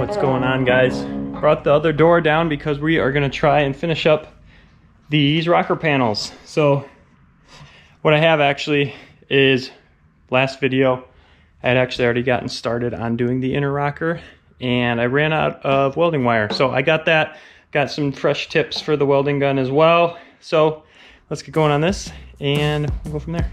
What's going on, guys? Brought the other door down because we are going to try and finish up these rocker panels. So what I have actually is, last video I had actually already gotten started on doing the inner rocker, and I ran out of welding wire. So I got that, got some fresh tips for the welding gun as well. So let's get going on this and we'll go from there.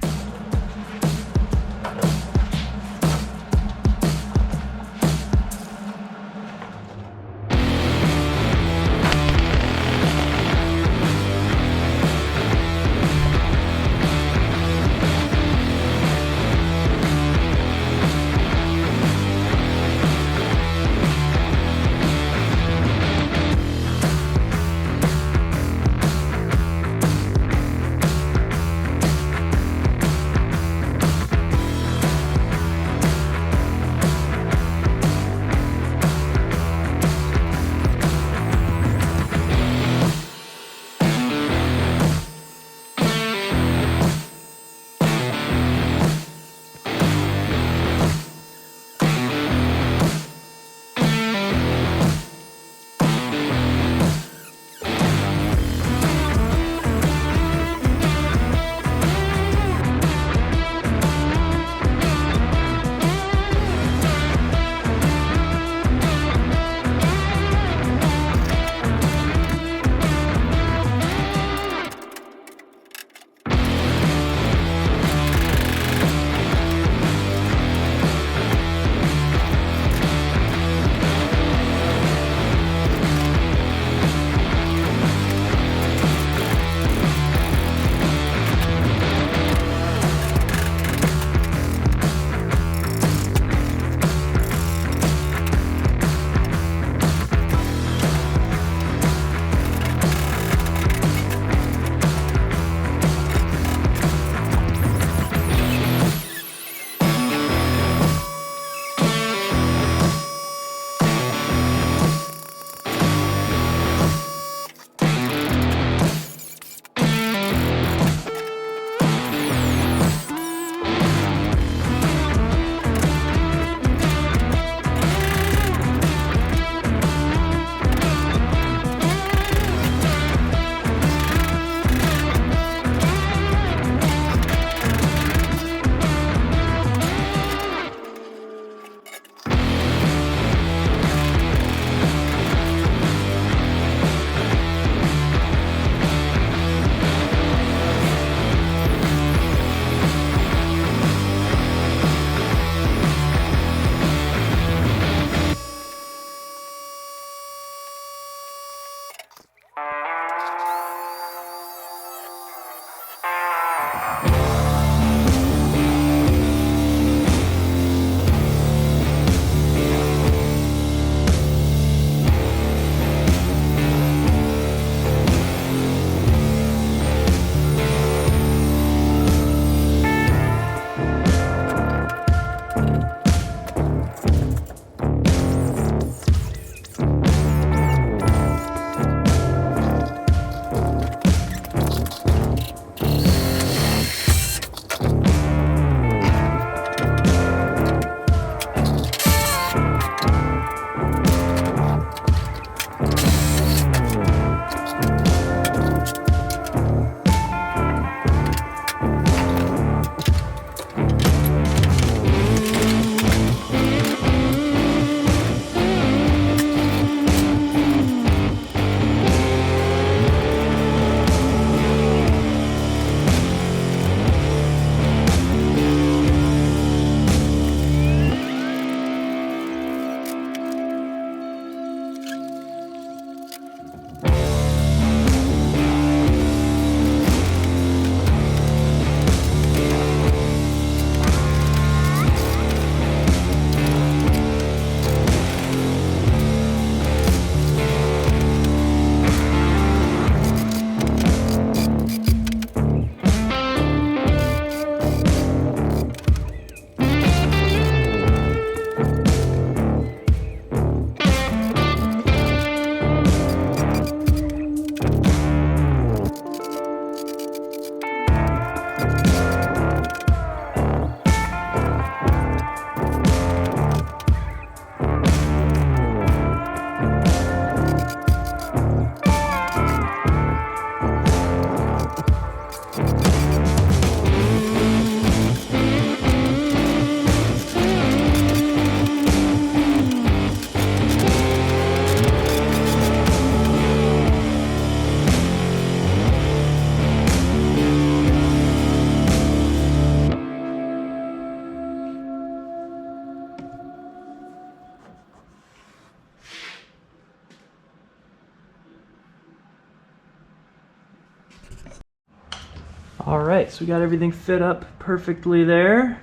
All right, so we got everything fit up perfectly there.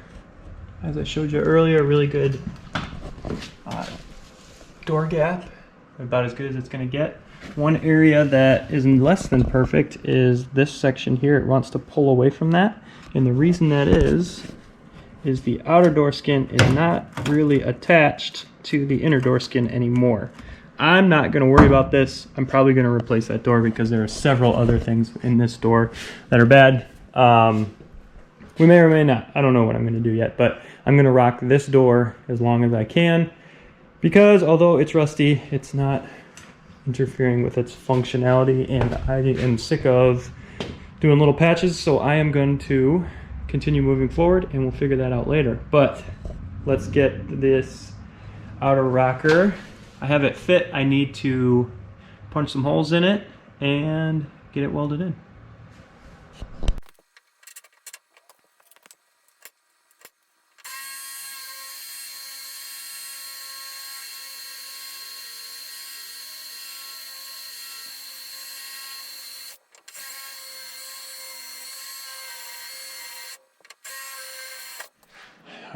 As I showed you earlier, really good door gap, about as good as it's gonna get. One area that is less than perfect is this section here. It wants to pull away from that. And the reason that is the outer door skin is not really attached to the inner door skin anymore. I'm not gonna worry about this. I'm probably gonna replace that door because there are several other things in this door that are bad. We may or may not. I don't know what I'm gonna do yet, but I'm gonna rock this door as long as I can because although it's rusty, it's not interfering with its functionality, and I am sick of doing little patches, so I am going to continue moving forward and we'll figure that out later. But let's get this outer rocker. I have it fit. I need to punch some holes in it and get it welded in.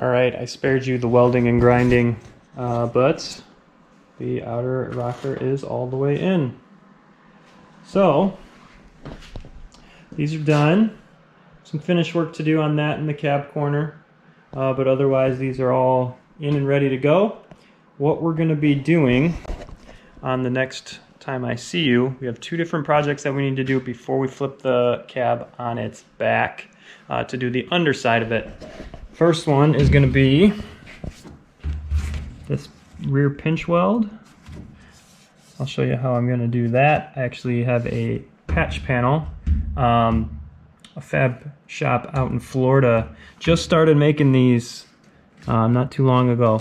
All right, I spared you the welding and grinding, but the outer rocker is all the way in. So, these are done. Some finish work to do on that in the cab corner, but otherwise these are all in and ready to go. What we're gonna be doing on the next time I see you, we have two different projects that we need to do before we flip the cab on its back to do the underside of it. First one is going to be this rear pinch weld. I'll show you how I'm going to do that. I actually have a patch panel. A fab shop out in Florida just started making these not too long ago,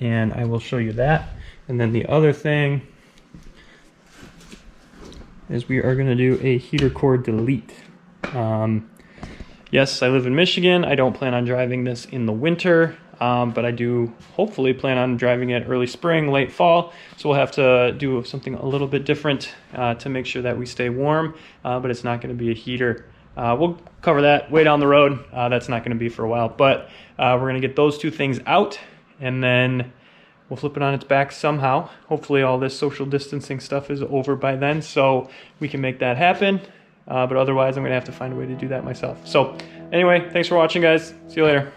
and I will show you that. And then the other thing is we are going to do a heater core delete. Yes, I live in Michigan. I don't plan on driving this in the winter, but I do hopefully plan on driving it early spring, late fall. So we'll have to do something a little bit different to make sure that we stay warm, but it's not going to be a heater. We'll cover that way down the road. That's not going to be for a while, but we're going to get those two things out, and then we'll flip it on its back somehow. Hopefully all this social distancing stuff is over by then, so we can make that happen. But otherwise, I'm going to have to find a way to do that myself. So anyway, thanks for watching, guys. See you later.